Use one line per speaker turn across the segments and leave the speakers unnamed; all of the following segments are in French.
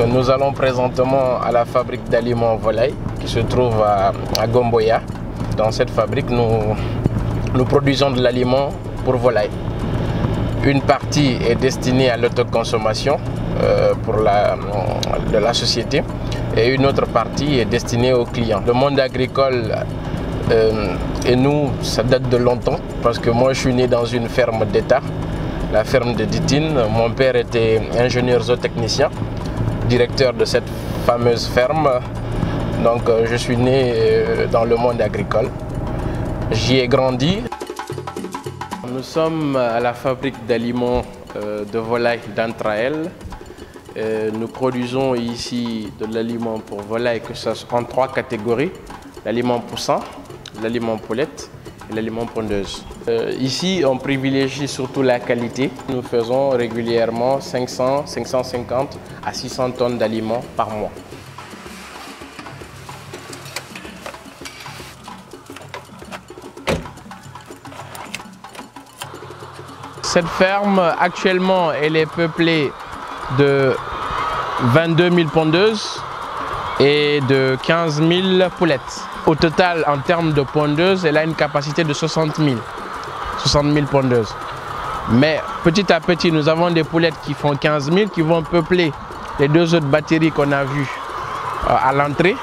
Nous allons présentement à la fabrique d'aliments volaille qui se trouve à Gomboya. Dans cette fabrique, nous produisons de l'aliment pour volaille. Une partie est destinée à l'autoconsommation de la société et une autre partie est destinée aux clients. Le monde agricole et nous, ça date de longtemps parce que moi je suis né dans une ferme d'État, la ferme de Ditine. Mon père était ingénieur zootechnicien, directeur de cette fameuse ferme. Donc je suis né dans le monde agricole. J'y ai grandi. Nous sommes à la fabrique d'aliments de volaille d'Antraël. Nous produisons ici de l'aliment pour volaille en 3 catégories. L'aliment poussant, l'aliment poulette et l'aliment pondeuse. Ici, on privilégie surtout la qualité. Nous faisons régulièrement 500, 550 à 600 tonnes d'aliments par mois. Cette ferme, actuellement, elle est peuplée de 22 000 pondeuses et de 15 000 poulettes. Au total, en termes de pondeuses, elle a une capacité de 60 000 pondeuses. Mais petit à petit, nous avons des poulettes qui font 15 000, qui vont peupler les 2 autres batteries qu'on a vues à l'entrée.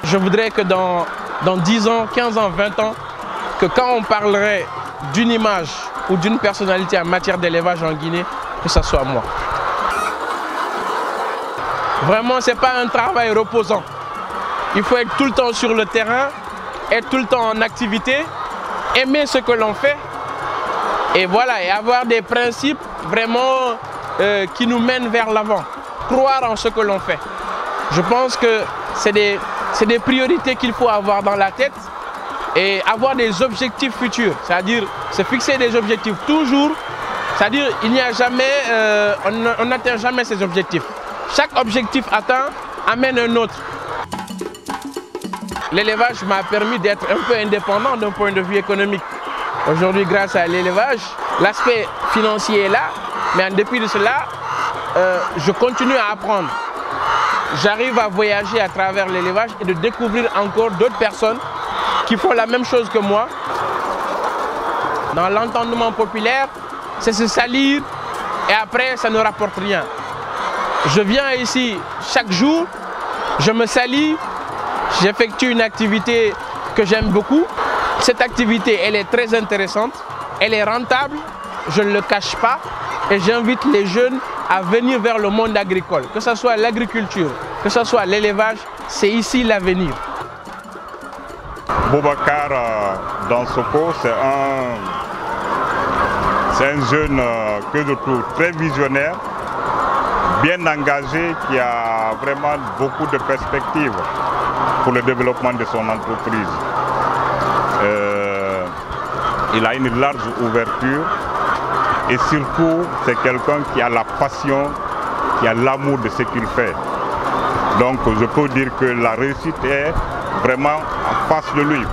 Je voudrais que dans 10 ans, 15 ans, 20 ans, que quand on parlerait d'une image ou d'une personnalité en matière d'élevage en Guinée, que ce soit moi. Vraiment, ce n'est pas un travail reposant. Il faut être tout le temps sur le terrain, être tout le temps en activité, aimer ce que l'on fait et voilà, et avoir des principes vraiment qui nous mènent vers l'avant. Croire en ce que l'on fait. Je pense que c'est des priorités qu'il faut avoir dans la tête et avoir des objectifs futurs, c'est-à-dire se fixer des objectifs toujours, c'est-à-dire il n'y a jamais, on n'atteint jamais ces objectifs. Chaque objectif atteint amène un autre. L'élevage m'a permis d'être un peu indépendant d'un point de vue économique. Aujourd'hui, grâce à l'élevage, l'aspect financier est là, mais en dépit de cela, je continue à apprendre. J'arrive à voyager à travers l'élevage et de découvrir encore d'autres personnes qui font la même chose que moi. Dans l'entendement populaire, c'est se salir et après, ça ne rapporte rien. Je viens ici chaque jour, je me salis, j'effectue une activité que j'aime beaucoup. Cette activité, elle est très intéressante, elle est rentable, je ne le cache pas. Et j'invite les jeunes à venir vers le monde agricole, que ce soit l'agriculture, que ce soit l'élevage, c'est ici l'avenir.
Boubacar Dansoko, c'est un jeune que je trouve très visionnaire, bien engagé, qui a vraiment beaucoup de perspectives pour le développement de son entreprise. Il a une large ouverture et surtout c'est quelqu'un qui a la passion, qui a l'amour de ce qu'il fait. Donc je peux dire que la réussite est vraiment en face de lui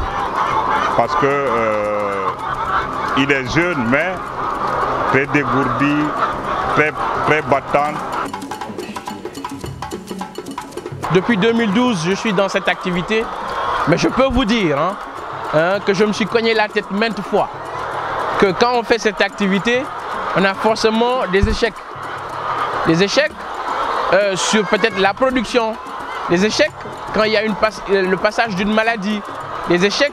parce que il est jeune mais très dégourdi, très battant.
Depuis 2012, je suis dans cette activité, mais je peux vous dire que je me suis cogné la tête maintes fois. Que quand on fait cette activité, on a forcément des échecs. Des échecs sur peut-être la production, des échecs quand il y a le passage d'une maladie, des échecs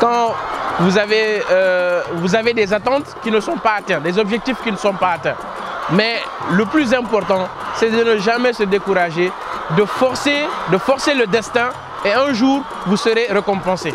quand vous avez des attentes qui ne sont pas atteintes, des objectifs qui ne sont pas atteints. Mais le plus important, c'est de ne jamais se décourager, de forcer le destin et un jour, vous serez récompensé.